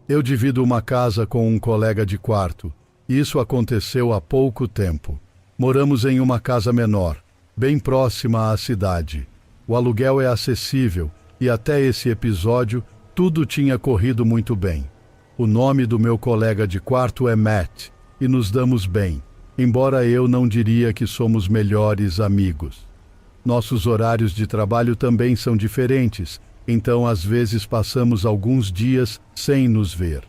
Eu divido uma casa com um colega de quarto. Isso aconteceu há pouco tempo. Moramos em uma casa menor, bem próxima à cidade. O aluguel é acessível e até esse episódio tudo tinha corrido muito bem. O nome do meu colega de quarto é Matt e nos damos bem, embora eu não diria que somos melhores amigos. Nossos horários de trabalho também são diferentes, então às vezes passamos alguns dias sem nos ver.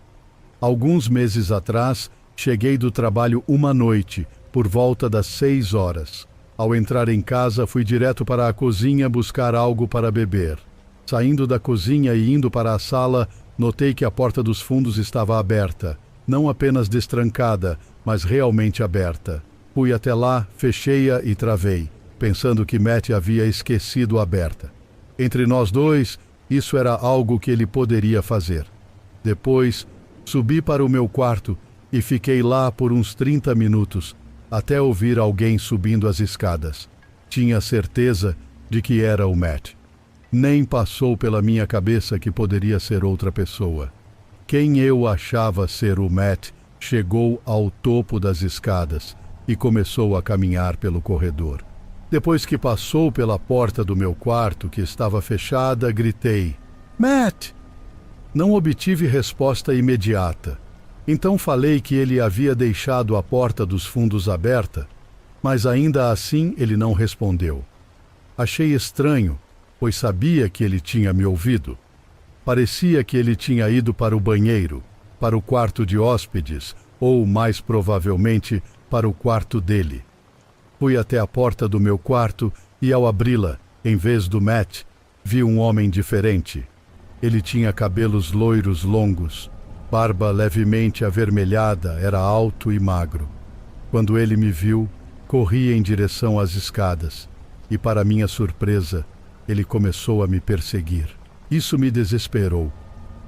Alguns meses atrás, cheguei do trabalho uma noite, por volta das 6 horas. Ao entrar em casa, fui direto para a cozinha buscar algo para beber. Saindo da cozinha e indo para a sala, notei que a porta dos fundos estava aberta, não apenas destrancada, mas realmente aberta. Fui até lá, fechei-a e travei, pensando que Matt havia esquecido aberta. Entre nós dois, isso era algo que ele poderia fazer. Depois, subi para o meu quarto e fiquei lá por uns 30 minutos, até ouvir alguém subindo as escadas. Tinha certeza de que era o Matt. Nem passou pela minha cabeça que poderia ser outra pessoa. Quem eu achava ser o Matt chegou ao topo das escadas e começou a caminhar pelo corredor. Depois que passou pela porta do meu quarto, que estava fechada, gritei: "Matt!" Não obtive resposta imediata. Então falei que ele havia deixado a porta dos fundos aberta, mas ainda assim ele não respondeu. Achei estranho, pois sabia que ele tinha me ouvido. Parecia que ele tinha ido para o banheiro, para o quarto de hóspedes, ou, mais provavelmente, para o quarto dele. Fui até a porta do meu quarto e, ao abri-la, em vez do Matt, vi um homem diferente. Ele tinha cabelos loiros longos, barba levemente avermelhada, era alto e magro. Quando ele me viu, corri em direção às escadas e, para minha surpresa, ele começou a me perseguir. Isso me desesperou.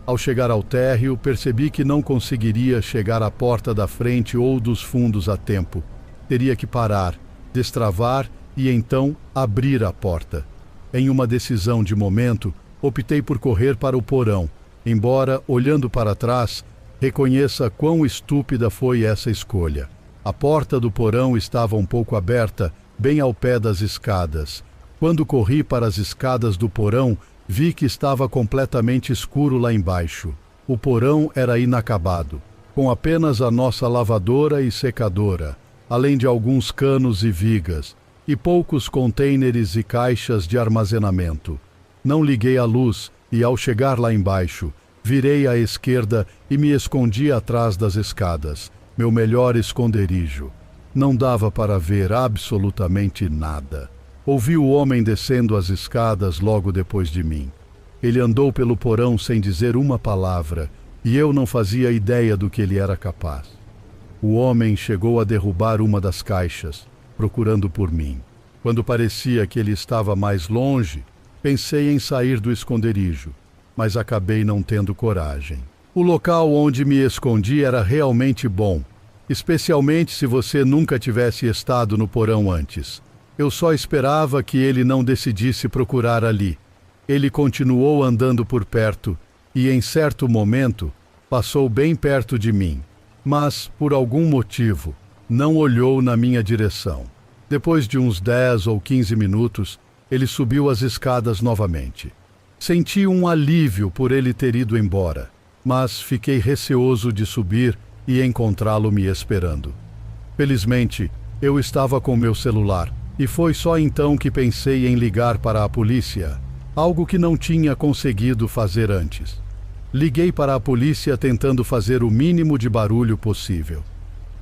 Ao chegar ao térreo, percebi que não conseguiria chegar à porta da frente ou dos fundos a tempo. Teria que parar, destravar e então abrir a porta. Em uma decisão de momento, optei por correr para o porão, embora, olhando para trás, reconheça quão estúpida foi essa escolha. A porta do porão estava um pouco aberta, bem ao pé das escadas. Quando corri para as escadas do porão, vi que estava completamente escuro lá embaixo. O porão era inacabado, com apenas a nossa lavadora e secadora, além de alguns canos e vigas, e poucos contêineres e caixas de armazenamento. Não liguei a luz e, ao chegar lá embaixo, virei à esquerda e me escondi atrás das escadas, meu melhor esconderijo. Não dava para ver absolutamente nada. Ouvi o homem descendo as escadas logo depois de mim. Ele andou pelo porão sem dizer uma palavra, e eu não fazia ideia do que ele era capaz. O homem chegou a derrubar uma das caixas, procurando por mim. Quando parecia que ele estava mais longe, pensei em sair do esconderijo, mas acabei não tendo coragem. O local onde me escondi era realmente bom, especialmente se você nunca tivesse estado no porão antes. Eu só esperava que ele não decidisse procurar ali. Ele continuou andando por perto e, em certo momento, passou bem perto de mim, mas, por algum motivo, não olhou na minha direção. Depois de uns 10 ou 15 minutos, ele subiu as escadas novamente. Senti um alívio por ele ter ido embora, mas fiquei receoso de subir e encontrá-lo me esperando. Felizmente, eu estava com meu celular, e foi só então que pensei em ligar para a polícia, algo que não tinha conseguido fazer antes. Liguei para a polícia tentando fazer o mínimo de barulho possível.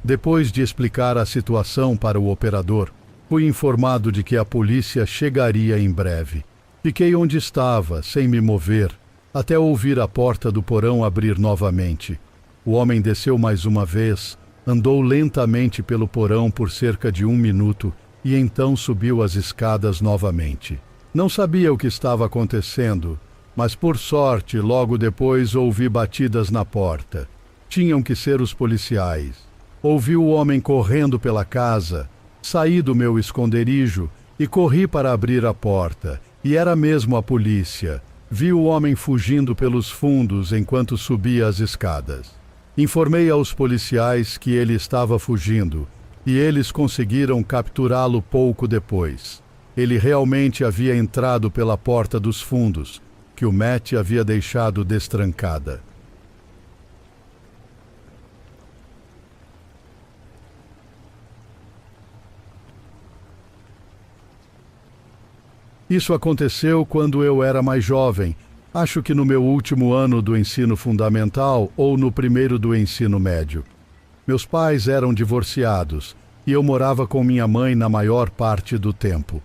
Depois de explicar a situação para o operador, fui informado de que a polícia chegaria em breve. Fiquei onde estava, sem me mover, até ouvir a porta do porão abrir novamente. O homem desceu mais uma vez, andou lentamente pelo porão por cerca de 1 minuto e então subiu as escadas novamente. Não sabia o que estava acontecendo, mas por sorte logo depois ouvi batidas na porta. Tinham que ser os policiais. Ouvi o homem correndo pela casa, saí do meu esconderijo e corri para abrir a porta, e era mesmo a polícia. Vi o homem fugindo pelos fundos enquanto subia as escadas. Informei aos policiais que ele estava fugindo, e eles conseguiram capturá-lo pouco depois. Ele realmente havia entrado pela porta dos fundos, que o Matt havia deixado destrancada. Isso aconteceu quando eu era mais jovem, acho que no meu último ano do ensino fundamental ou no primeiro do ensino médio. Meus pais eram divorciados e eu morava com minha mãe na maior parte do tempo.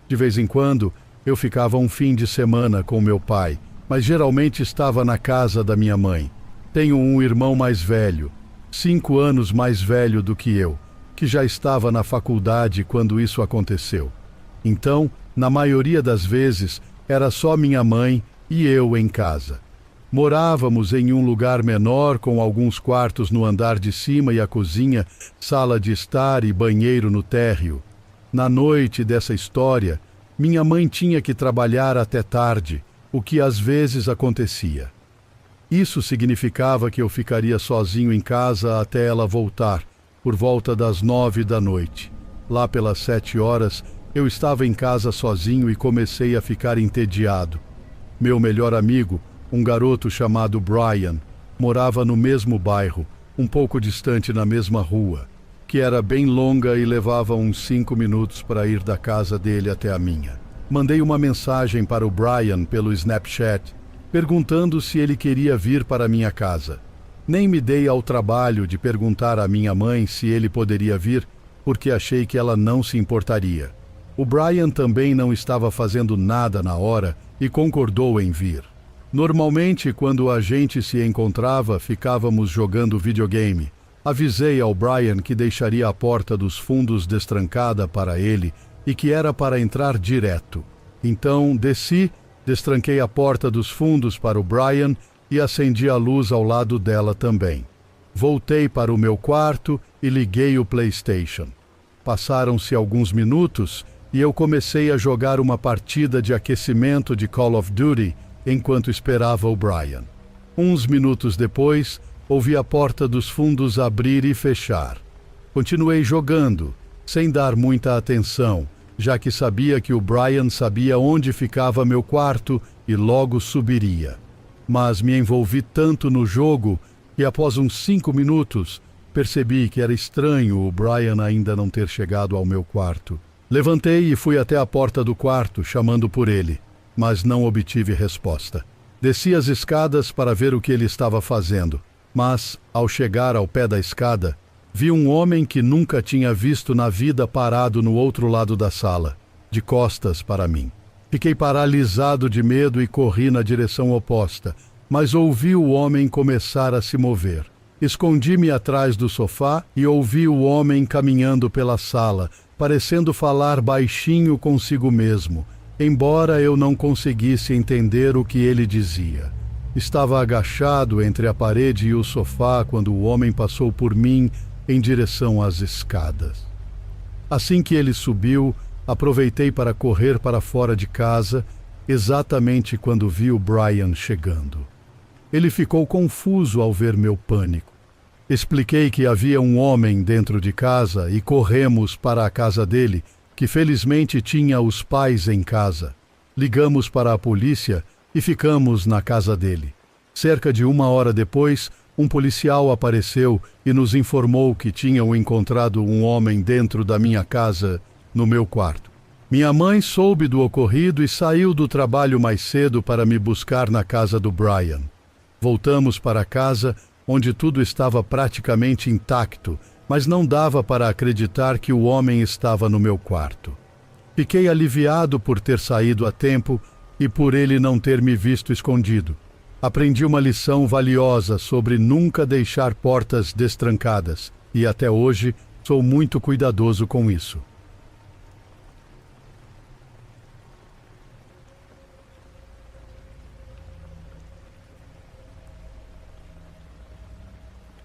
De vez em quando, eu ficava um fim de semana com meu pai, mas geralmente estava na casa da minha mãe. Tenho um irmão mais velho, 5 anos mais velho do que eu, que já estava na faculdade quando isso aconteceu. Então, na maioria das vezes, era só minha mãe e eu em casa. Morávamos em um lugar menor com alguns quartos no andar de cima e a cozinha, sala de estar e banheiro no térreo. Na noite dessa história, minha mãe tinha que trabalhar até tarde, o que às vezes acontecia. Isso significava que eu ficaria sozinho em casa até ela voltar, por volta das 9 da noite. Lá pelas 7 horas, eu estava em casa sozinho e comecei a ficar entediado. Meu melhor amigo, um garoto chamado Brian, morava no mesmo bairro, um pouco distante na mesma rua, que era bem longa e levava uns 5 minutos para ir da casa dele até a minha. Mandei uma mensagem para o Brian pelo Snapchat, perguntando se ele queria vir para minha casa. Nem me dei ao trabalho de perguntar à minha mãe se ele poderia vir, porque achei que ela não se importaria. O Brian também não estava fazendo nada na hora e concordou em vir. Normalmente, quando a gente se encontrava, ficávamos jogando videogame. Avisei ao Brian que deixaria a porta dos fundos destrancada para ele e que era para entrar direto. Então, desci, destranquei a porta dos fundos para o Brian e acendi a luz ao lado dela também. Voltei para o meu quarto e liguei o PlayStation. Passaram-se alguns minutos e eu comecei a jogar uma partida de aquecimento de Call of Duty enquanto esperava o Brian. Uns minutos depois, ouvi a porta dos fundos abrir e fechar. Continuei jogando, sem dar muita atenção, já que sabia que o Brian sabia onde ficava meu quarto e logo subiria. Mas me envolvi tanto no jogo que após uns 5 minutos percebi que era estranho o Brian ainda não ter chegado ao meu quarto. Levantei e fui até a porta do quarto, chamando por ele, mas não obtive resposta. Desci as escadas para ver o que ele estava fazendo, mas, ao chegar ao pé da escada, vi um homem que nunca tinha visto na vida parado no outro lado da sala, de costas para mim. Fiquei paralisado de medo e corri na direção oposta, mas ouvi o homem começar a se mover. Escondi-me atrás do sofá e ouvi o homem caminhando pela sala, parecendo falar baixinho consigo mesmo, embora eu não conseguisse entender o que ele dizia. Estava agachado entre a parede e o sofá quando o homem passou por mim em direção às escadas. Assim que ele subiu, aproveitei para correr para fora de casa, exatamente quando vi o Brian chegando. Ele ficou confuso ao ver meu pânico. Expliquei que havia um homem dentro de casa e corremos para a casa dele, que felizmente tinha os pais em casa. Ligamos para a polícia e ficamos na casa dele. Cerca de 1 hora depois, um policial apareceu e nos informou que tinham encontrado um homem dentro da minha casa, no meu quarto. Minha mãe soube do ocorrido e saiu do trabalho mais cedo para me buscar na casa do Brian. Voltamos para casa, onde tudo estava praticamente intacto, mas não dava para acreditar que o homem estava no meu quarto. Fiquei aliviado por ter saído a tempo e por ele não ter me visto escondido. Aprendi uma lição valiosa sobre nunca deixar portas destrancadas e até hoje sou muito cuidadoso com isso.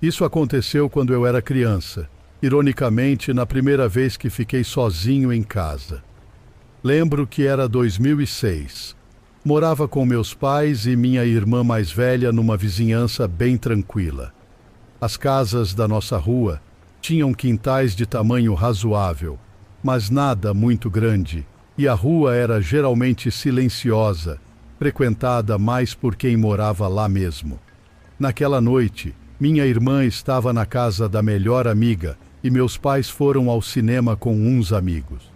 Isso aconteceu quando eu era criança, ironicamente na primeira vez que fiquei sozinho em casa. Lembro que era 2006. Morava com meus pais e minha irmã mais velha numa vizinhança bem tranquila. As casas da nossa rua tinham quintais de tamanho razoável, mas nada muito grande, e a rua era geralmente silenciosa, frequentada mais por quem morava lá mesmo. Naquela noite, minha irmã estava na casa da melhor amiga e meus pais foram ao cinema com uns amigos.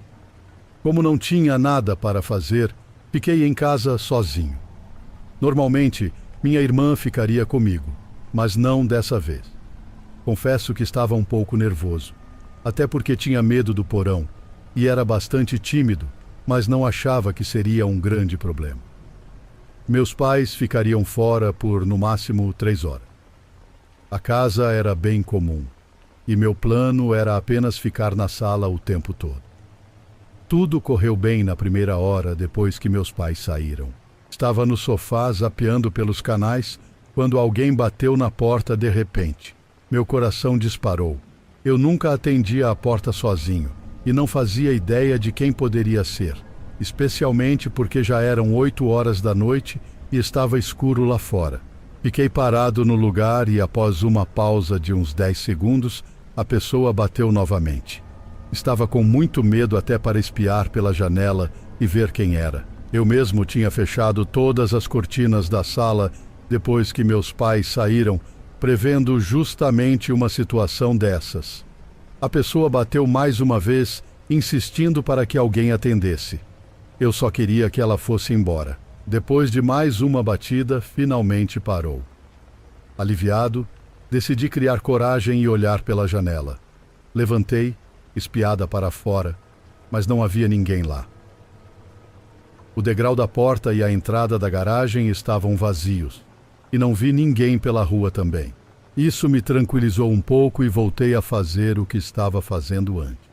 Como não tinha nada para fazer, fiquei em casa sozinho. Normalmente, minha irmã ficaria comigo, mas não dessa vez. Confesso que estava um pouco nervoso, até porque tinha medo do porão e era bastante tímido, mas não achava que seria um grande problema. Meus pais ficariam fora por, no máximo, 3 horas. A casa era bem comum, e meu plano era apenas ficar na sala o tempo todo. Tudo correu bem na primeira hora depois que meus pais saíram. Estava no sofá zapeando pelos canais quando alguém bateu na porta de repente. Meu coração disparou. Eu nunca atendia a porta sozinho e não fazia ideia de quem poderia ser, especialmente porque já eram 8 horas da noite e estava escuro lá fora. Fiquei parado no lugar e, após uma pausa de uns 10 segundos, a pessoa bateu novamente. Estava com muito medo até para espiar pela janela e ver quem era. Eu mesmo tinha fechado todas as cortinas da sala depois que meus pais saíram, prevendo justamente uma situação dessas. A pessoa bateu mais uma vez, insistindo para que alguém atendesse. Eu só queria que ela fosse embora. Depois de mais uma batida, finalmente parou. Aliviado, decidi criar coragem e olhar pela janela. Levantei, espiada para fora, mas não havia ninguém lá. O degrau da porta e a entrada da garagem estavam vazios, e não vi ninguém pela rua também. Isso me tranquilizou um pouco e voltei a fazer o que estava fazendo antes.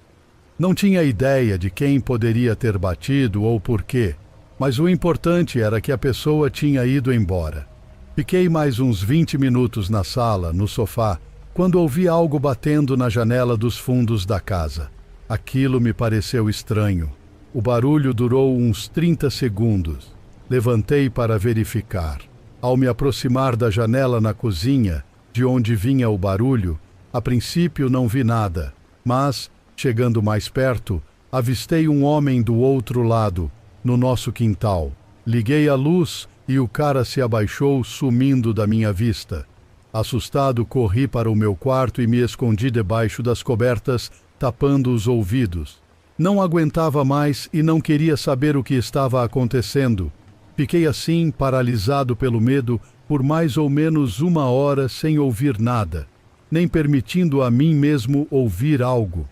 Não tinha ideia de quem poderia ter batido ou por quê, mas o importante era que a pessoa tinha ido embora. Fiquei mais uns 20 minutos na sala, no sofá, quando ouvi algo batendo na janela dos fundos da casa. Aquilo me pareceu estranho. O barulho durou uns 30 segundos. Levantei para verificar. Ao me aproximar da janela na cozinha, de onde vinha o barulho, a princípio não vi nada, mas, chegando mais perto, avistei um homem do outro lado, no nosso quintal. Liguei a luz e o cara se abaixou, sumindo da minha vista. Assustado, corri para o meu quarto e me escondi debaixo das cobertas, tapando os ouvidos. Não aguentava mais e não queria saber o que estava acontecendo. Fiquei assim, paralisado pelo medo, por mais ou menos 1 hora sem ouvir nada, nem permitindo a mim mesmo ouvir algo.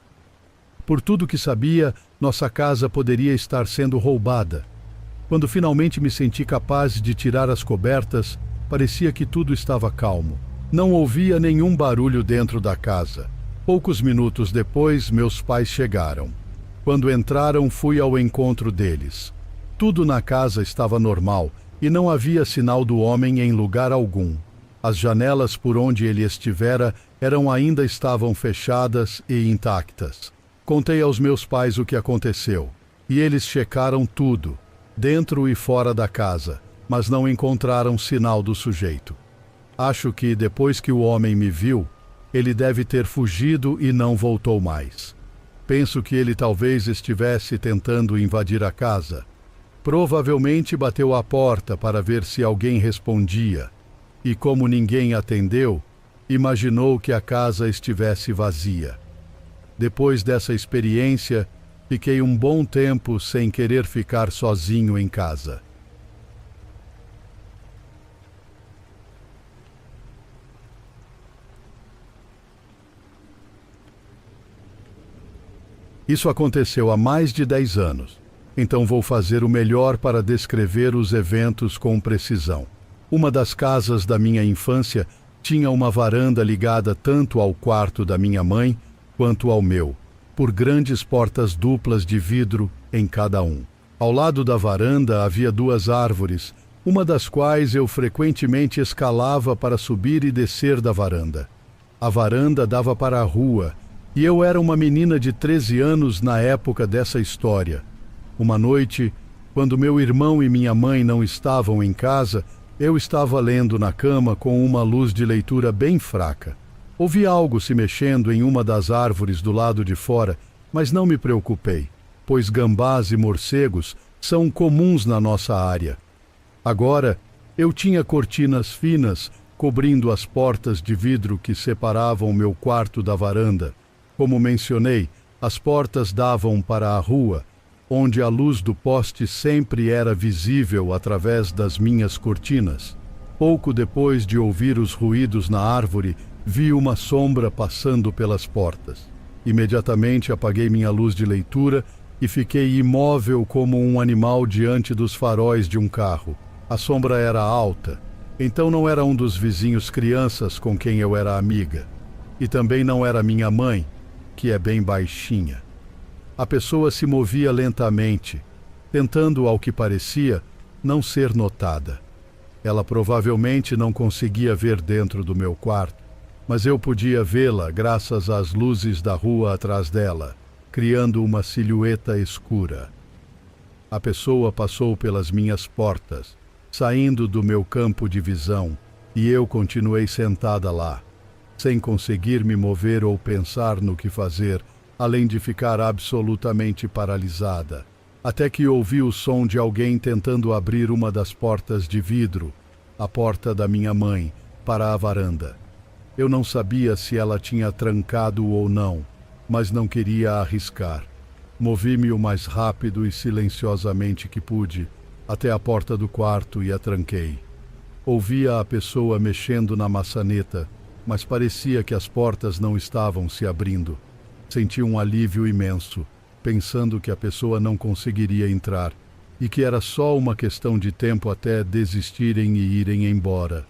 Por tudo que sabia, nossa casa poderia estar sendo roubada. Quando finalmente me senti capaz de tirar as cobertas, parecia que tudo estava calmo. Não ouvia nenhum barulho dentro da casa. Poucos minutos depois, meus pais chegaram. Quando entraram, fui ao encontro deles. Tudo na casa estava normal e não havia sinal do homem em lugar algum. As janelas por onde ele estivera ainda estavam fechadas e intactas. Contei aos meus pais o que aconteceu, e eles checaram tudo, dentro e fora da casa, mas não encontraram sinal do sujeito. Acho que, depois que o homem me viu, ele deve ter fugido e não voltou mais. Penso que ele talvez estivesse tentando invadir a casa. Provavelmente bateu à porta para ver se alguém respondia, e como ninguém atendeu, imaginou que a casa estivesse vazia. Depois dessa experiência, fiquei um bom tempo sem querer ficar sozinho em casa. Isso aconteceu há mais de 10 anos, então vou fazer o melhor para descrever os eventos com precisão. Uma das casas da minha infância tinha uma varanda ligada tanto ao quarto da minha mãe quanto ao meu, por grandes portas duplas de vidro em cada um. Ao lado da varanda havia 2 árvores, uma das quais eu frequentemente escalava para subir e descer da varanda. A varanda dava para a rua, e eu era uma menina de 13 anos na época dessa história. Uma noite, Quando meu irmão e minha mãe não estavam em casa, eu estava lendo na cama com uma luz de leitura bem fraca. Ouvi algo se mexendo em uma das árvores do lado de fora, mas não me preocupei, pois gambás e morcegos são comuns na nossa área. Agora, eu tinha cortinas finas cobrindo as portas de vidro que separavam meu quarto da varanda. Como mencionei, as portas davam para a rua, onde a luz do poste sempre era visível através das minhas cortinas. Pouco depois de ouvir os ruídos na árvore, vi uma sombra passando pelas portas. Imediatamente apaguei minha luz de leitura e fiquei imóvel como um animal diante dos faróis de um carro. A sombra era alta, então não era um dos vizinhos crianças com quem eu era amiga. E também não era minha mãe, que é bem baixinha. A pessoa se movia lentamente, tentando, ao que parecia, não ser notada. Ela provavelmente não conseguia ver dentro do meu quarto, mas eu podia vê-la graças às luzes da rua atrás dela, criando uma silhueta escura. A pessoa passou pelas minhas portas, saindo do meu campo de visão, e eu continuei sentada lá, sem conseguir me mover ou pensar no que fazer, além de ficar absolutamente paralisada, até que ouvi o som de alguém tentando abrir uma das portas de vidro, a porta da minha mãe, para a varanda. Eu não sabia se ela tinha trancado ou não, mas não queria arriscar. Movi-me o mais rápido e silenciosamente que pude, até a porta do quarto e a tranquei. Ouvia a pessoa mexendo na maçaneta, mas parecia que as portas não estavam se abrindo. Senti um alívio imenso, pensando que a pessoa não conseguiria entrar e que era só uma questão de tempo até desistirem e irem embora.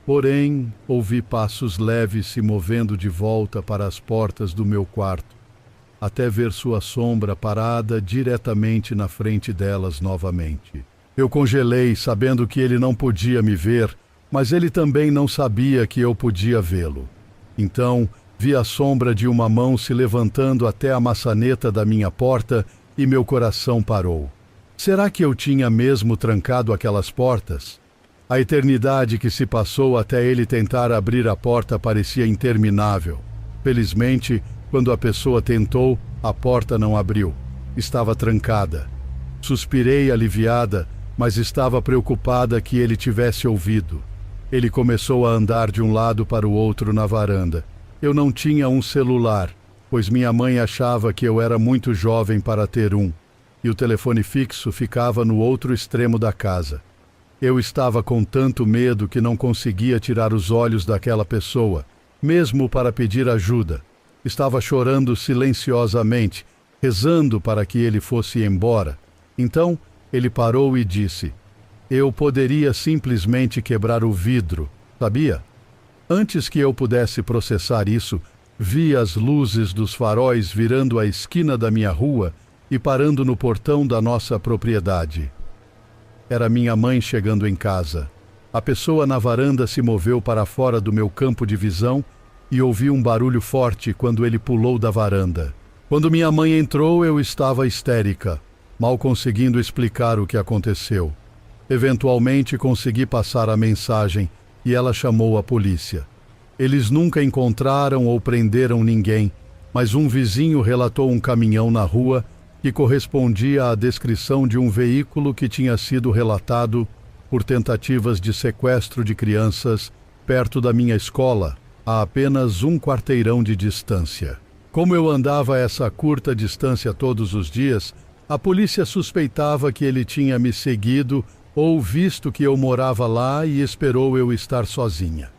Porém, ouvi passos leves se movendo de volta para as portas do meu quarto, até ver sua sombra parada diretamente na frente delas novamente. Eu congelei, sabendo que ele não podia me ver, mas ele também não sabia que eu podia vê-lo. Então, vi a sombra de uma mão se levantando até a maçaneta da minha porta e meu coração parou. Será que eu tinha mesmo trancado aquelas portas? A eternidade que se passou até ele tentar abrir a porta parecia interminável. Felizmente, quando a pessoa tentou, a porta não abriu. Estava trancada. Suspirei aliviada, mas estava preocupada que ele tivesse ouvido. Ele começou a andar de um lado para o outro na varanda. Eu não tinha um celular, pois minha mãe achava que eu era muito jovem para ter um, e o telefone fixo ficava no outro extremo da casa. Eu estava com tanto medo que não conseguia tirar os olhos daquela pessoa, mesmo para pedir ajuda. Estava chorando silenciosamente, rezando para que ele fosse embora. Então, ele parou e disse: "Eu poderia simplesmente quebrar o vidro, sabia?" Antes que eu pudesse processar isso, vi as luzes dos faróis virando a esquina da minha rua e parando no portão da nossa propriedade. Era minha mãe chegando em casa. A pessoa na varanda se moveu para fora do meu campo de visão e ouvi um barulho forte quando ele pulou da varanda. Quando minha mãe entrou, eu estava histérica, mal conseguindo explicar o que aconteceu. Eventualmente consegui passar a mensagem e ela chamou a polícia. Eles nunca encontraram ou prenderam ninguém, mas um vizinho relatou um caminhão na rua que correspondia à descrição de um veículo que tinha sido relatado por tentativas de sequestro de crianças perto da minha escola, a apenas um quarteirão de distância. Como eu andava essa curta distância todos os dias, a polícia suspeitava que ele tinha me seguido ou visto que eu morava lá e esperou eu estar sozinha.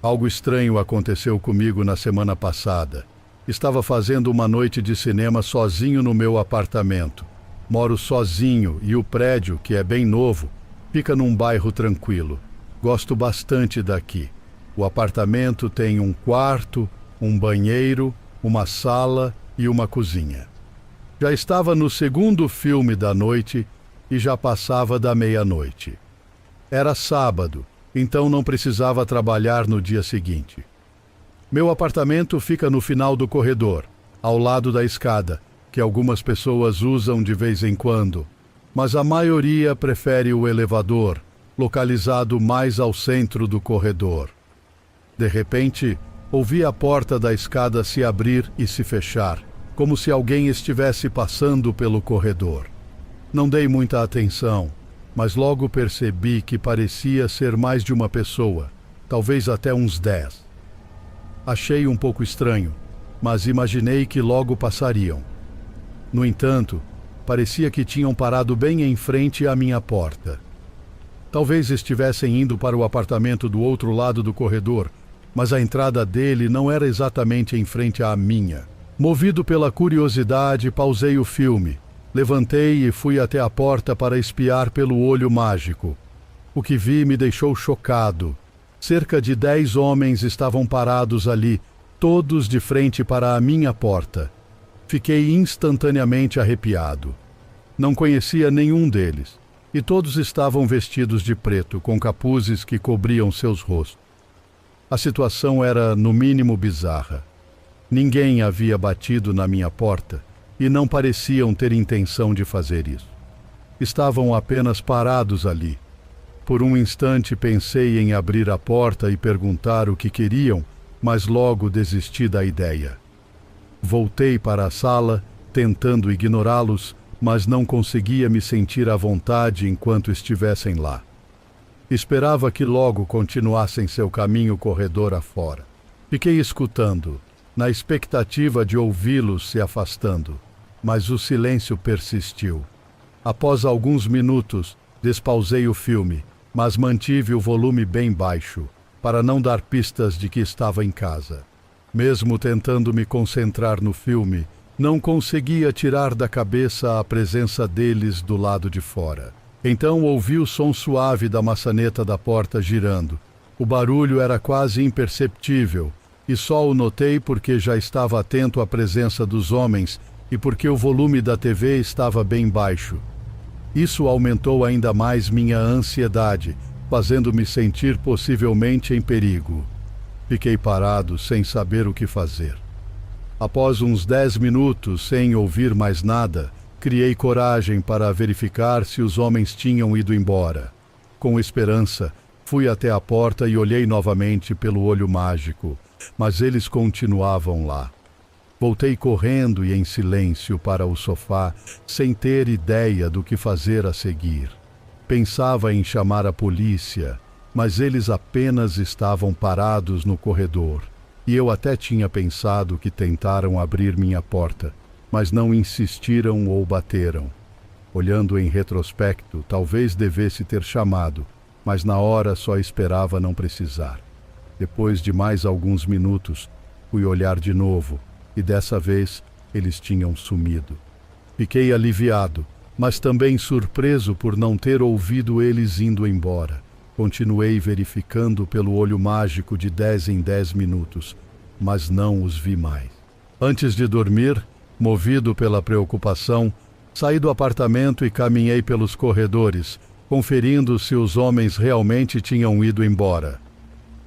Algo estranho aconteceu comigo na semana passada. Estava fazendo uma noite de cinema sozinho no meu apartamento. Moro sozinho e o prédio, que é bem novo, fica num bairro tranquilo. Gosto bastante daqui. O apartamento tem um quarto, um banheiro, uma sala e uma cozinha. Já estava no segundo filme da noite e já passava da meia-noite. Era sábado então não precisava trabalhar no dia seguinte. Meu apartamento fica no final do corredor, ao lado da escada, que algumas pessoas usam de vez em quando, mas a maioria prefere o elevador, localizado mais ao centro do corredor. De repente, ouvi a porta da escada se abrir e se fechar, como se alguém estivesse passando pelo corredor. Não dei muita atenção, mas logo percebi que parecia ser mais de uma pessoa, talvez até uns 10. Achei um pouco estranho, mas imaginei que logo passariam. No entanto, parecia que tinham parado bem em frente à minha porta. Talvez estivessem indo para o apartamento do outro lado do corredor, mas a entrada dele não era exatamente em frente à minha. Movido pela curiosidade, pausei o filme, levantei e fui até a porta para espiar pelo olho mágico. O que vi me deixou chocado. Cerca de 10 homens estavam parados ali, todos de frente para a minha porta. Fiquei instantaneamente arrepiado. Não conhecia nenhum deles, e todos estavam vestidos de preto, com capuzes que cobriam seus rostos. A situação era, no mínimo, bizarra. Ninguém havia batido na minha porta e não pareciam ter intenção de fazer isso. Estavam apenas parados ali. Por um instante pensei em abrir a porta e perguntar o que queriam, mas logo desisti da ideia. Voltei para a sala, tentando ignorá-los, mas não conseguia me sentir à vontade enquanto estivessem lá. Esperava que logo continuassem seu caminho corredor afora. Fiquei escutando, na expectativa de ouvi-los se afastando, mas o silêncio persistiu. Após alguns minutos, despausei o filme, mas mantive o volume bem baixo, para não dar pistas de que estava em casa. Mesmo tentando me concentrar no filme, não conseguia tirar da cabeça a presença deles do lado de fora. Então ouvi o som suave da maçaneta da porta girando. O barulho era quase imperceptível, e só o notei porque já estava atento à presença dos homens e porque o volume da TV estava bem baixo. Isso aumentou ainda mais minha ansiedade, fazendo-me sentir possivelmente em perigo. Fiquei parado, sem saber o que fazer. Após uns 10 minutos, sem ouvir mais nada, criei coragem para verificar se os homens tinham ido embora. Com esperança, fui até a porta e olhei novamente pelo olho mágico, mas eles continuavam lá. Voltei correndo e em silêncio para o sofá, sem ter ideia do que fazer a seguir. Pensava em chamar a polícia, mas eles apenas estavam parados no corredor. E eu até tinha pensado que tentaram abrir minha porta, mas não insistiram ou bateram. Olhando em retrospecto, talvez devesse ter chamado, mas na hora só esperava não precisar. Depois de mais alguns minutos, fui olhar de novo, e dessa vez eles tinham sumido. Fiquei aliviado, mas também surpreso por não ter ouvido eles indo embora. Continuei verificando pelo olho mágico de 10 em 10 minutos, mas não os vi mais. Antes de dormir, movido pela preocupação, saí do apartamento e caminhei pelos corredores, conferindo se os homens realmente tinham ido embora.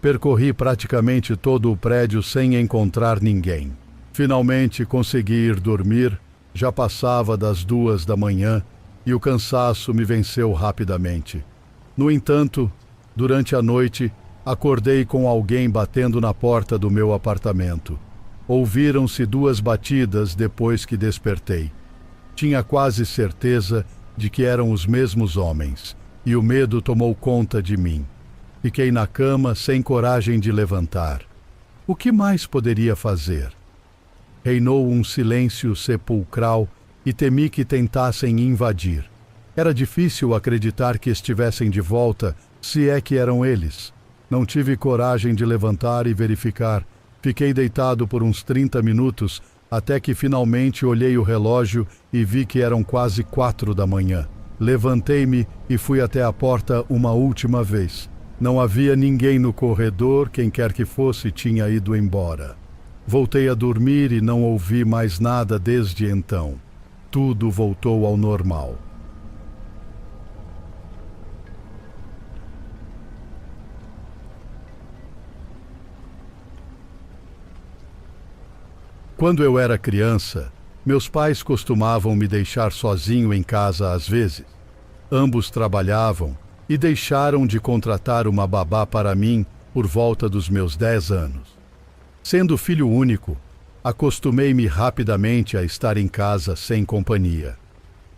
Percorri praticamente todo o prédio sem encontrar ninguém. Finalmente consegui ir dormir, já passava das 2 da manhã e o cansaço me venceu rapidamente. No entanto, durante a noite, acordei com alguém batendo na porta do meu apartamento. Ouviram-se 2 batidas depois que despertei. Tinha quase certeza de que eram os mesmos homens, e o medo tomou conta de mim. Fiquei na cama sem coragem de levantar. O que mais poderia fazer? Reinou um silêncio sepulcral e temi que tentassem invadir. Era difícil acreditar que estivessem de volta, se é que eram eles. Não tive coragem de levantar e verificar. Fiquei deitado por uns 30 minutos, até que finalmente olhei o relógio e vi que eram quase 4 da manhã. Levantei-me e fui até a porta uma última vez. Não havia ninguém no corredor, quem quer que fosse tinha ido embora. Voltei a dormir e não ouvi mais nada desde então. Tudo voltou ao normal. Quando eu era criança, meus pais costumavam me deixar sozinho em casa às vezes. Ambos trabalhavam e deixaram de contratar uma babá para mim por volta dos meus 10 anos. Sendo filho único, acostumei-me rapidamente a estar em casa sem companhia.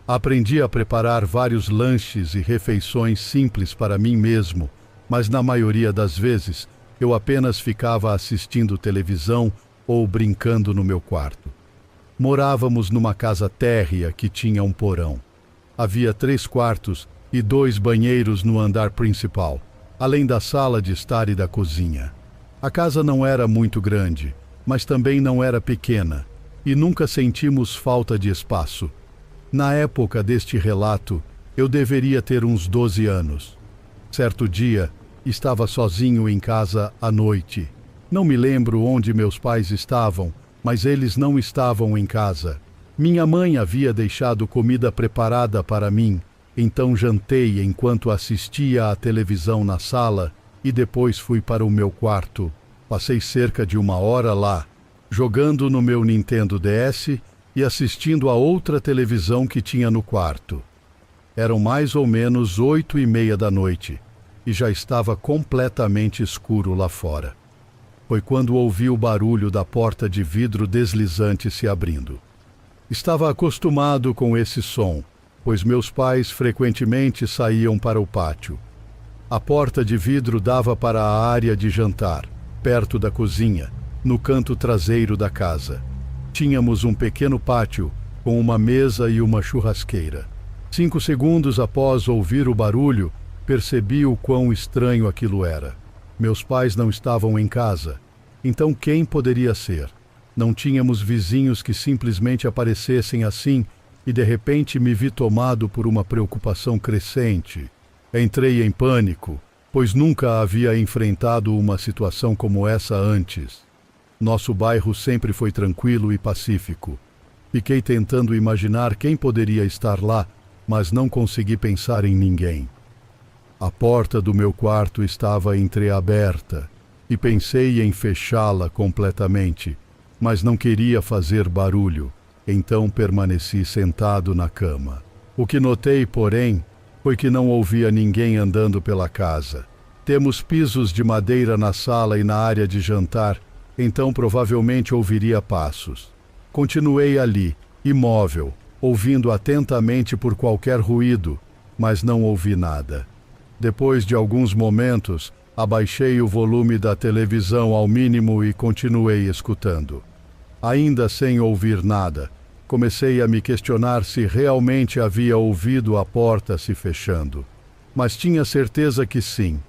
Aprendi a preparar vários lanches e refeições simples para mim mesmo, mas na maioria das vezes eu apenas ficava assistindo televisão ou brincando no meu quarto. Morávamos numa casa térrea que tinha um porão. Havia 3 quartos e 2 banheiros no andar principal, além da sala de estar e da cozinha. A casa não era muito grande, mas também não era pequena, e nunca sentimos falta de espaço. Na época deste relato, eu deveria ter uns 12 anos. Certo dia, estava sozinho em casa à noite. Não me lembro onde meus pais estavam, mas eles não estavam em casa. Minha mãe havia deixado comida preparada para mim, então jantei enquanto assistia à televisão na sala e depois fui para o meu quarto. Passei cerca de 1 hora lá, jogando no meu Nintendo DS e assistindo a outra televisão que tinha no quarto. Eram mais ou menos 8:30 da noite e já estava completamente escuro lá fora. Foi quando ouvi o barulho da porta de vidro deslizante se abrindo. Estava acostumado com esse som, pois meus pais frequentemente saíam para o pátio. A porta de vidro dava para a área de jantar, perto da cozinha, no canto traseiro da casa. Tínhamos um pequeno pátio, com uma mesa e uma churrasqueira. 5 segundos após ouvir o barulho, percebi o quão estranho aquilo era. Meus pais não estavam em casa, então quem poderia ser? Não tínhamos vizinhos que simplesmente aparecessem assim e de repente me vi tomado por uma preocupação crescente. Entrei em pânico, pois nunca havia enfrentado uma situação como essa antes. Nosso bairro sempre foi tranquilo e pacífico. Fiquei tentando imaginar quem poderia estar lá, mas não consegui pensar em ninguém. A porta do meu quarto estava entreaberta e pensei em fechá-la completamente, mas não queria fazer barulho, então permaneci sentado na cama. O que notei, porém, foi que não ouvia ninguém andando pela casa. Temos pisos de madeira na sala e na área de jantar, então provavelmente ouviria passos. Continuei ali, imóvel, ouvindo atentamente por qualquer ruído, mas não ouvi nada. Depois de alguns momentos, abaixei o volume da televisão ao mínimo e continuei escutando. Ainda sem ouvir nada, comecei a me questionar se realmente havia ouvido a porta se fechando. Mas tinha certeza que sim.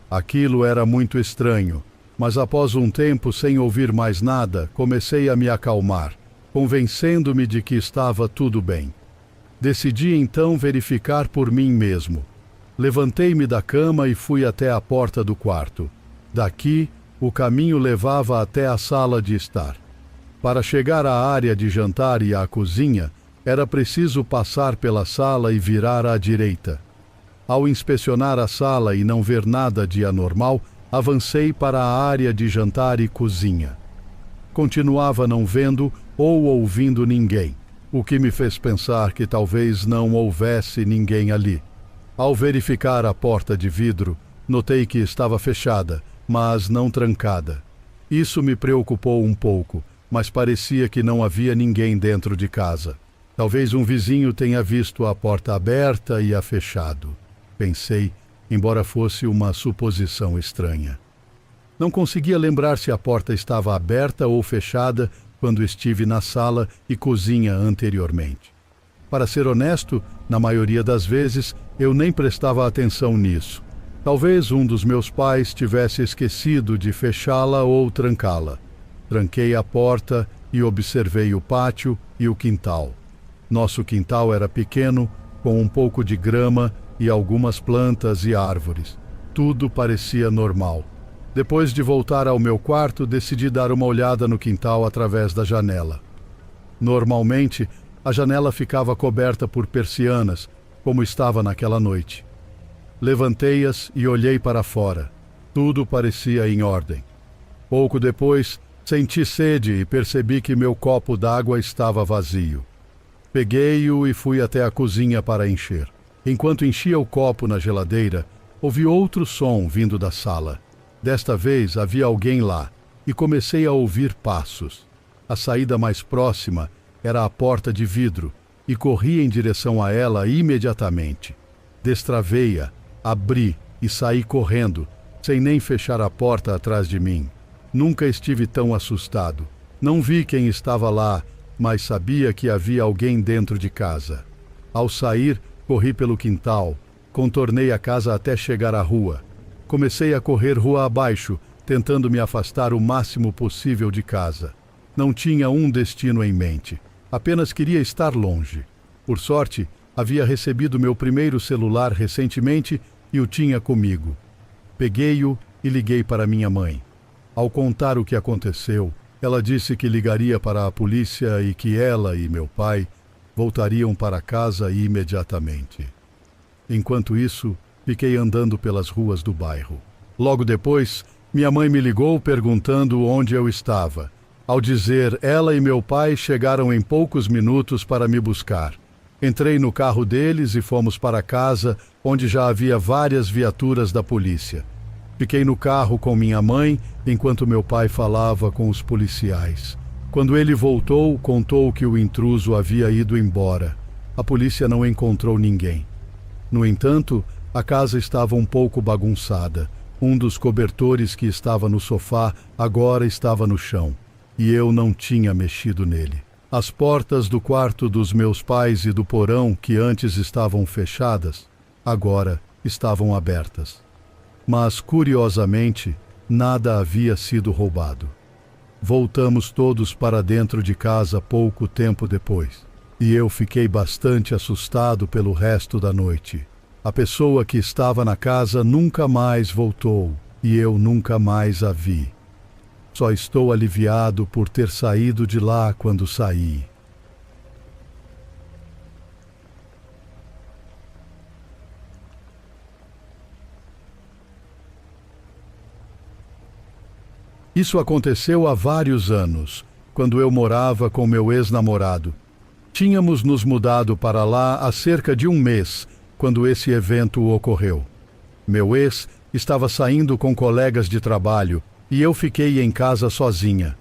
Aquilo era muito estranho, mas após um tempo sem ouvir mais nada, comecei a me acalmar, convencendo-me de que estava tudo bem. Decidi então verificar por mim mesmo. Levantei-me da cama e fui até a porta do quarto. Daqui, o caminho levava até a sala de estar. Para chegar à área de jantar e à cozinha, era preciso passar pela sala e virar à direita. Ao inspecionar a sala e não ver nada de anormal, avancei para a área de jantar e cozinha. Continuava não vendo ou ouvindo ninguém, o que me fez pensar que talvez não houvesse ninguém ali. Ao verificar a porta de vidro, notei que estava fechada, mas não trancada. Isso me preocupou um pouco, mas parecia que não havia ninguém dentro de casa. Talvez um vizinho tenha visto a porta aberta e a fechado. Pensei, embora fosse uma suposição estranha. Não conseguia lembrar se a porta estava aberta ou fechada quando estive na sala e cozinha anteriormente. Para ser honesto, na maioria das vezes, eu nem prestava atenção nisso. Talvez um dos meus pais tivesse esquecido de fechá-la ou trancá-la. Tranquei a porta e observei o pátio e o quintal. Nosso quintal era pequeno, com um pouco de grama e algumas plantas e árvores. Tudo parecia normal. Depois de voltar ao meu quarto, decidi dar uma olhada no quintal através da janela. Normalmente, a janela ficava coberta por persianas, como estava naquela noite. Levantei-as e olhei para fora. Tudo parecia em ordem. Pouco depois, Senti sede e percebi que meu copo d'água estava vazio. Peguei-o e fui até a cozinha para encher. Enquanto enchia o copo na geladeira, ouvi outro som vindo da sala. Desta vez havia alguém lá e comecei a ouvir passos. A saída mais próxima era a porta de vidro e corri em direção a ela imediatamente. Destravei-a, abri e saí correndo, sem nem fechar a porta atrás de mim. Nunca estive tão assustado. Não vi quem estava lá, mas sabia que havia alguém dentro de casa. Ao sair, corri pelo quintal, contornei a casa até chegar à rua. Comecei a correr rua abaixo, tentando me afastar o máximo possível de casa. Não tinha um destino em mente, apenas queria estar longe. Por sorte, havia recebido meu primeiro celular recentemente e o tinha comigo. Peguei-o e liguei para minha mãe. Ao contar o que aconteceu, ela disse que ligaria para a polícia e que ela e meu pai voltariam para casa imediatamente. Enquanto isso, fiquei andando pelas ruas do bairro. Logo depois, minha mãe me ligou perguntando onde eu estava. Ao dizer, ela e meu pai chegaram em poucos minutos para me buscar. Entrei no carro deles e fomos para casa, onde já havia várias viaturas da polícia. Fiquei no carro com minha mãe, enquanto meu pai falava com os policiais. Quando ele voltou, contou que o intruso havia ido embora. A polícia não encontrou ninguém. No entanto, a casa estava um pouco bagunçada. Um dos cobertores que estava no sofá agora estava no chão, e eu não tinha mexido nele. As portas do quarto dos meus pais e do porão, que antes estavam fechadas, agora estavam abertas. Mas, curiosamente, nada havia sido roubado. Voltamos todos para dentro de casa pouco tempo depois, e eu fiquei bastante assustado pelo resto da noite. A pessoa que estava na casa nunca mais voltou, e eu nunca mais a vi. Só estou aliviado por ter saído de lá quando saí. Isso aconteceu há vários anos, quando eu morava com meu ex-namorado. Tínhamos nos mudado para lá há cerca de um mês, quando esse evento ocorreu. Meu ex estava saindo com colegas de trabalho e eu fiquei em casa sozinha.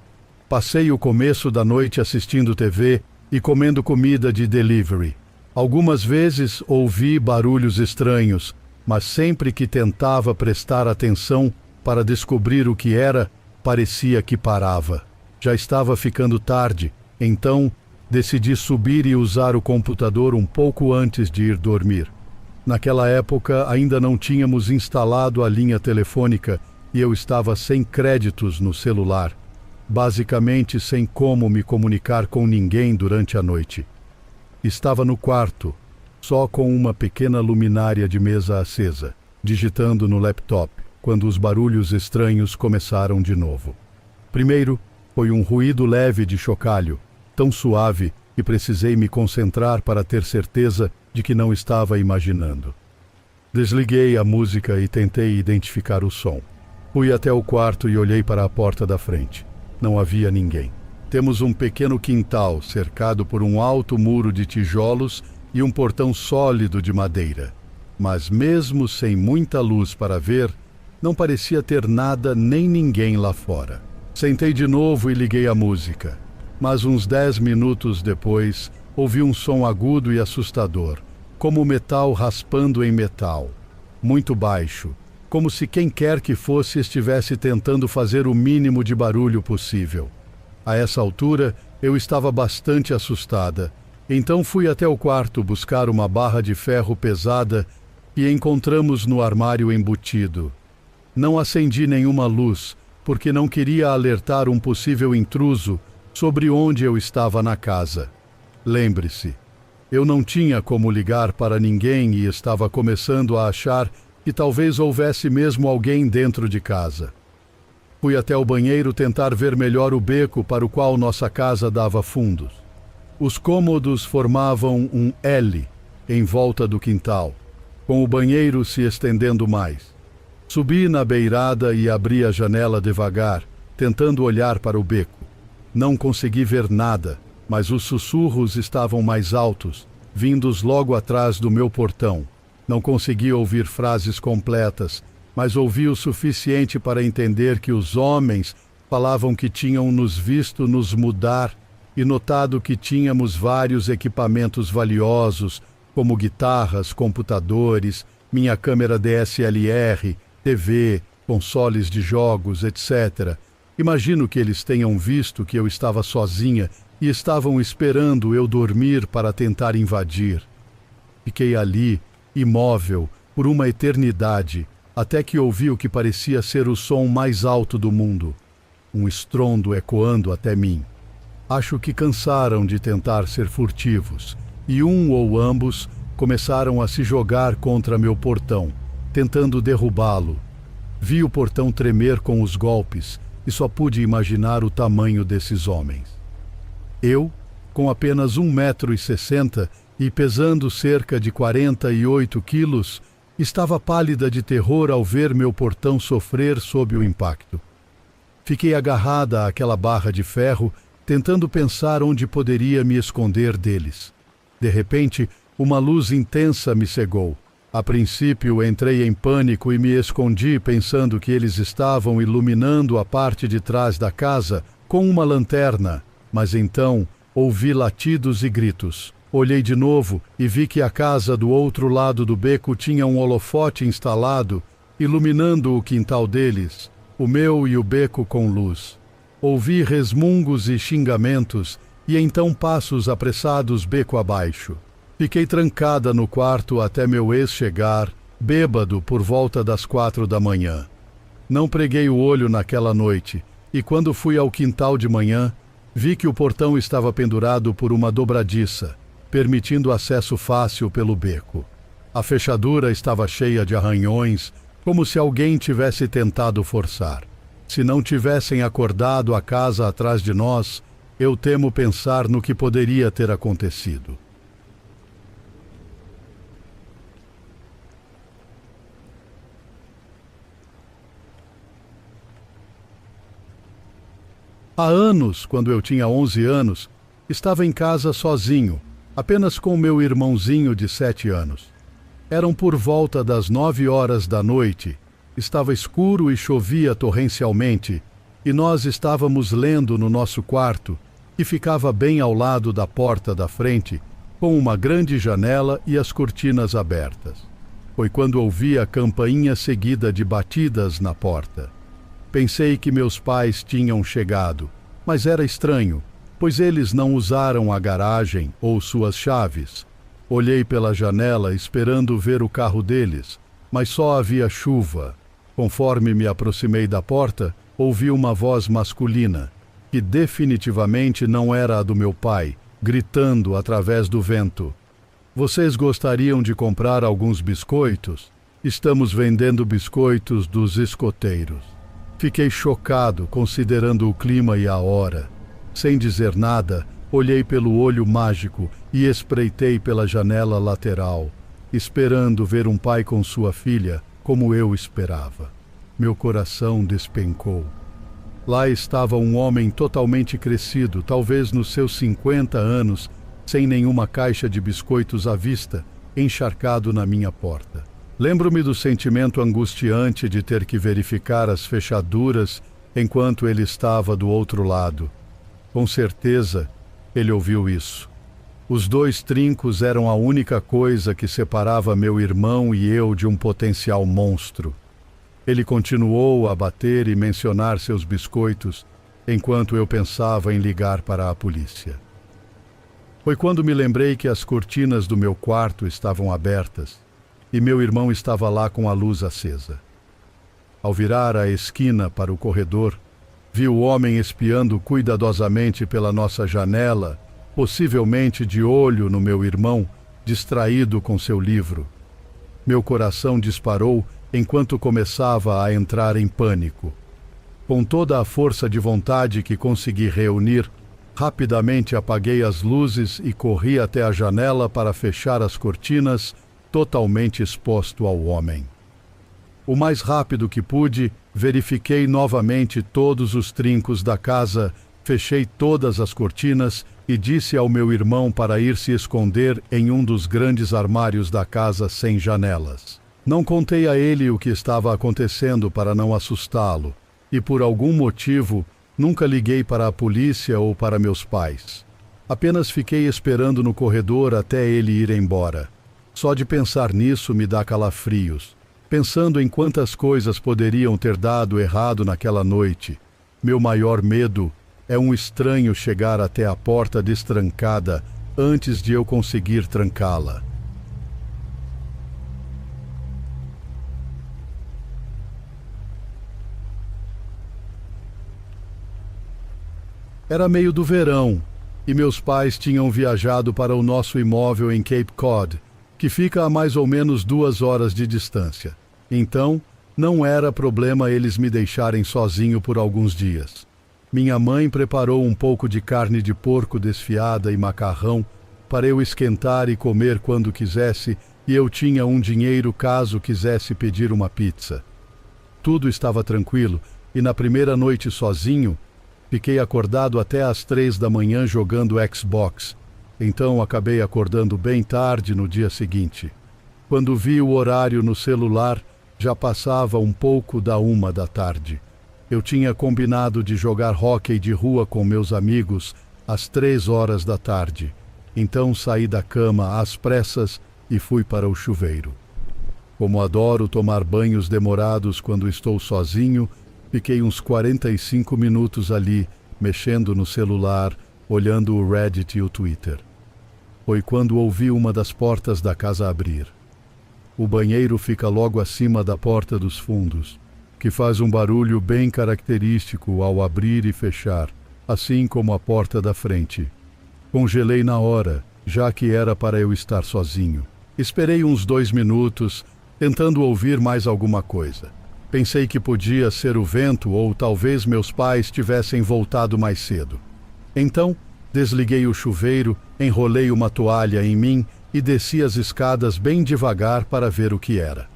Passei o começo da noite assistindo TV e comendo comida de delivery. Algumas vezes ouvi barulhos estranhos, mas sempre que tentava prestar atenção para descobrir o que era, parecia que parava. Já estava ficando tarde, então decidi subir e usar o computador um pouco antes de ir dormir. Naquela época ainda não tínhamos instalado a linha telefônica e eu estava sem créditos no celular, basicamente sem como me comunicar com ninguém durante a noite. Estava no quarto, só com uma pequena luminária de mesa acesa, digitando no laptop, quando os barulhos estranhos começaram de novo. Primeiro, foi um ruído leve de chocalho, tão suave que precisei me concentrar para ter certeza de que não estava imaginando. Desliguei a música e tentei identificar o som. Fui até o quarto e olhei para a porta da frente. Não havia ninguém. Temos um pequeno quintal cercado por um alto muro de tijolos e um portão sólido de madeira. Mas mesmo sem muita luz para ver, não parecia ter nada nem ninguém lá fora. Sentei de novo e liguei a música. Mas uns 10 minutos depois, ouvi um som agudo e assustador, como metal raspando em metal. Muito baixo, como se quem quer que fosse estivesse tentando fazer o mínimo de barulho possível. A essa altura, eu estava bastante assustada. Então fui até o quarto buscar uma barra de ferro pesada que encontramos no armário embutido. Não acendi nenhuma luz, porque não queria alertar um possível intruso sobre onde eu estava na casa. Lembre-se, eu não tinha como ligar para ninguém e estava começando a achar que talvez houvesse mesmo alguém dentro de casa. Fui até o banheiro tentar ver melhor o beco para o qual nossa casa dava fundos. Os cômodos formavam um L em volta do quintal, com o banheiro se estendendo mais. Subi na beirada e abri a janela devagar, tentando olhar para o beco. Não consegui ver nada, mas os sussurros estavam mais altos, vindos logo atrás do meu portão. Não consegui ouvir frases completas, mas ouvi o suficiente para entender que os homens falavam que tinham nos visto nos mudar e notado que tínhamos vários equipamentos valiosos, como guitarras, computadores, minha câmera DSLR, TV, consoles de jogos, etc. Imagino que eles tenham visto que eu estava sozinha e estavam esperando eu dormir para tentar invadir. Fiquei ali, imóvel, por uma eternidade, até que ouvi o que parecia ser o som mais alto do mundo. Um estrondo ecoando até mim. Acho que cansaram de tentar ser furtivos, e um ou ambos começaram a se jogar contra meu portão, tentando derrubá-lo. Vi o portão tremer com os golpes e só pude imaginar o tamanho desses homens. Eu, com apenas 1,60 m e pesando cerca de 48 quilos, estava pálida de terror ao ver meu portão sofrer sob o impacto. Fiquei agarrada àquela barra de ferro, tentando pensar onde poderia me esconder deles. De repente, uma luz intensa me cegou. A princípio, entrei em pânico e me escondi pensando que eles estavam iluminando a parte de trás da casa com uma lanterna, mas então ouvi latidos e gritos. Olhei de novo e vi que a casa do outro lado do beco tinha um holofote instalado, iluminando o quintal deles, o meu e o beco com luz. Ouvi resmungos e xingamentos e então passos apressados beco abaixo. Fiquei trancada no quarto até meu ex chegar, bêbado por volta das 4 da manhã. Não preguei o olho naquela noite e quando fui ao quintal de manhã, vi que o portão estava pendurado por uma dobradiça, permitindo acesso fácil pelo beco. A fechadura estava cheia de arranhões, como se alguém tivesse tentado forçar. Se não tivessem acordado a casa atrás de nós, eu temo pensar no que poderia ter acontecido. Há anos, quando eu tinha 11 anos, estava em casa sozinho, apenas com meu irmãozinho de 7 anos. Eram por volta das 9 horas da noite. Estava escuro e chovia torrencialmente, e nós estávamos lendo no nosso quarto, que ficava bem ao lado da porta da frente, com uma grande janela e as cortinas abertas. Foi quando ouvi a campainha seguida de batidas na porta. Pensei que meus pais tinham chegado, mas era estranho, pois eles não usaram a garagem ou suas chaves. Olhei pela janela esperando ver o carro deles, mas só havia chuva. Conforme me aproximei da porta, ouvi uma voz masculina, que definitivamente não era a do meu pai, gritando através do vento. Vocês gostariam de comprar alguns biscoitos? Estamos vendendo biscoitos dos escoteiros. Fiquei chocado, considerando o clima e a hora. Sem dizer nada, olhei pelo olho mágico e espreitei pela janela lateral, esperando ver um pai com sua filha, como eu esperava. Meu coração despencou. Lá estava um homem totalmente crescido, talvez nos seus 50 anos, sem nenhuma caixa de biscoitos à vista, encharcado na minha porta. Lembro-me do sentimento angustiante de ter que verificar as fechaduras enquanto ele estava do outro lado. Com certeza, ele ouviu isso. Os 2 trincos eram a única coisa que separava meu irmão e eu de um potencial monstro. Ele continuou a bater e mencionar seus biscoitos, enquanto eu pensava em ligar para a polícia. Foi quando me lembrei que as cortinas do meu quarto estavam abertas e meu irmão estava lá com a luz acesa. Ao virar a esquina para o corredor, vi o homem espiando cuidadosamente pela nossa janela, possivelmente de olho no meu irmão, distraído com seu livro. Meu coração disparou enquanto começava a entrar em pânico. Com toda a força de vontade que consegui reunir, rapidamente apaguei as luzes e corri até a janela para fechar as cortinas, totalmente exposto ao homem. O mais rápido que pude, verifiquei novamente todos os trincos da casa, fechei todas as cortinas e disse ao meu irmão para ir se esconder em um dos grandes armários da casa sem janelas. Não contei a ele o que estava acontecendo para não assustá-lo, e por algum motivo nunca liguei para a polícia ou para meus pais. Apenas fiquei esperando no corredor até ele ir embora. Só de pensar nisso me dá calafrios. Pensando em quantas coisas poderiam ter dado errado naquela noite, meu maior medo é um estranho chegar até a porta destrancada antes de eu conseguir trancá-la. Era meio do verão e meus pais tinham viajado para o nosso imóvel em Cape Cod, que fica a mais ou menos 2 horas de distância. Então, não era problema eles me deixarem sozinho por alguns dias. Minha mãe preparou um pouco de carne de porco desfiada e macarrão para eu esquentar e comer quando quisesse, e eu tinha um dinheiro caso quisesse pedir uma pizza. Tudo estava tranquilo, e na primeira noite sozinho, fiquei acordado até às 3 da manhã jogando Xbox. Então acabei acordando bem tarde no dia seguinte. Quando vi o horário no celular, já passava um pouco da 1 da tarde. Eu tinha combinado de jogar hóquei de rua com meus amigos às 3 horas da tarde. Então saí da cama às pressas e fui para o chuveiro. Como adoro tomar banhos demorados quando estou sozinho, fiquei uns 45 minutos ali, mexendo no celular, olhando o Reddit e o Twitter. Foi quando ouvi uma das portas da casa abrir. O banheiro fica logo acima da porta dos fundos, que faz um barulho bem característico ao abrir e fechar, assim como a porta da frente. Congelei na hora, já que era para eu estar sozinho. Esperei uns 2 minutos, tentando ouvir mais alguma coisa. Pensei que podia ser o vento ou talvez meus pais tivessem voltado mais cedo. Então, desliguei o chuveiro, enrolei uma toalha em mim e desci as escadas bem devagar para ver o que era.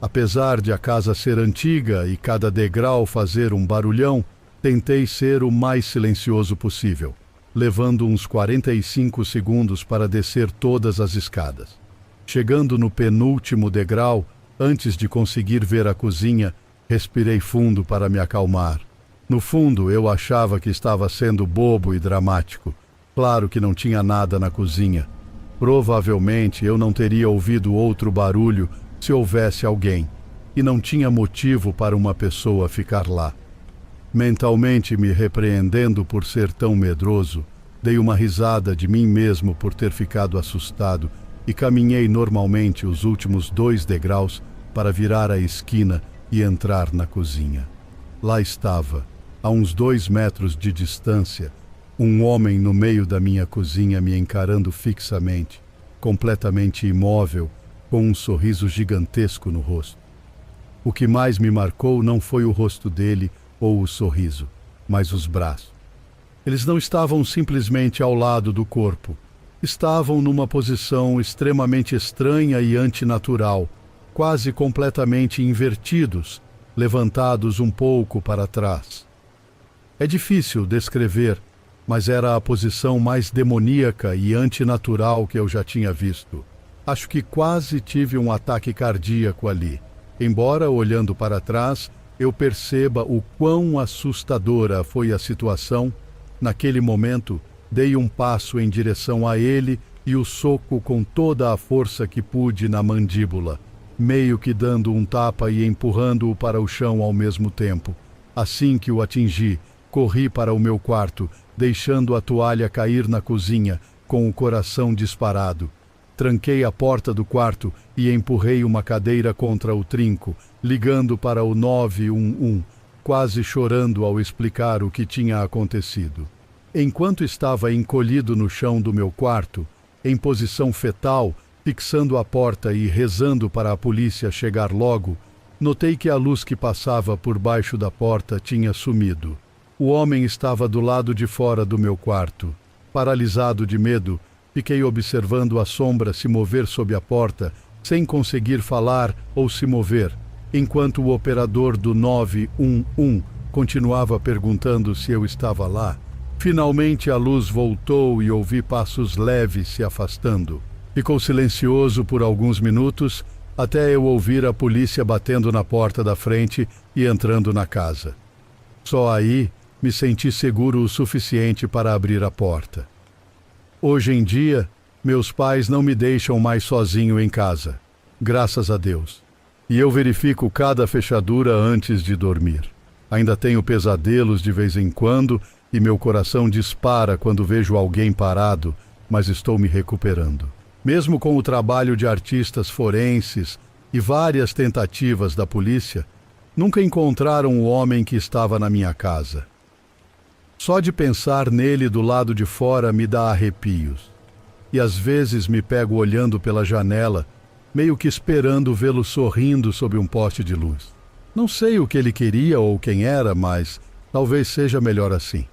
Apesar de a casa ser antiga e cada degrau fazer um barulhão, tentei ser o mais silencioso possível, levando uns 45 segundos para descer todas as escadas. Chegando no penúltimo degrau, antes de conseguir ver a cozinha, respirei fundo para me acalmar. No fundo, eu achava que estava sendo bobo e dramático. Claro que não tinha nada na cozinha. Provavelmente eu não teria ouvido outro barulho se houvesse alguém, e não tinha motivo para uma pessoa ficar lá. Mentalmente me repreendendo por ser tão medroso, dei uma risada de mim mesmo por ter ficado assustado e caminhei normalmente os últimos 2 degraus para virar a esquina e entrar na cozinha. Lá estava, a uns 2 metros de distância, um homem no meio da minha cozinha me encarando fixamente, completamente imóvel, com um sorriso gigantesco no rosto. O que mais me marcou não foi o rosto dele ou o sorriso, mas os braços. Eles não estavam simplesmente ao lado do corpo. Estavam numa posição extremamente estranha e antinatural, quase completamente invertidos, levantados um pouco para trás. É difícil descrever, mas era a posição mais demoníaca e antinatural que eu já tinha visto. Acho que quase tive um ataque cardíaco ali, embora, olhando para trás, eu perceba o quão assustadora foi a situação. Naquele momento, dei um passo em direção a ele e o soco com toda a força que pude na mandíbula, meio que dando um tapa e empurrando-o para o chão ao mesmo tempo. Assim que o atingi, corri para o meu quarto, deixando a toalha cair na cozinha, com o coração disparado. Tranquei a porta do quarto e empurrei uma cadeira contra o trinco, ligando para o 911, quase chorando ao explicar o que tinha acontecido. Enquanto estava encolhido no chão do meu quarto, em posição fetal, fixando a porta e rezando para a polícia chegar logo, notei que a luz que passava por baixo da porta tinha sumido. O homem estava do lado de fora do meu quarto. Paralisado de medo, fiquei observando a sombra se mover sob a porta, sem conseguir falar ou se mover. enquanto o operador do 911 continuava perguntando se eu estava lá. Finalmente a luz voltou e ouvi passos leves se afastando. Ficou silencioso por alguns minutos, até eu ouvir a polícia batendo na porta da frente e entrando na casa. Só aí me senti seguro o suficiente para abrir a porta. Hoje em dia, meus pais não me deixam mais sozinho em casa, graças a Deus. E eu verifico cada fechadura antes de dormir. Ainda tenho pesadelos de vez em quando e meu coração dispara quando vejo alguém parado, mas estou me recuperando. Mesmo com o trabalho de artistas forenses e várias tentativas da polícia, nunca encontraram o homem que estava na minha casa. Só de pensar nele do lado de fora me dá arrepios. E às vezes me pego olhando pela janela, meio que esperando vê-lo sorrindo sob um poste de luz. Não sei o que ele queria ou quem era, mas talvez seja melhor assim.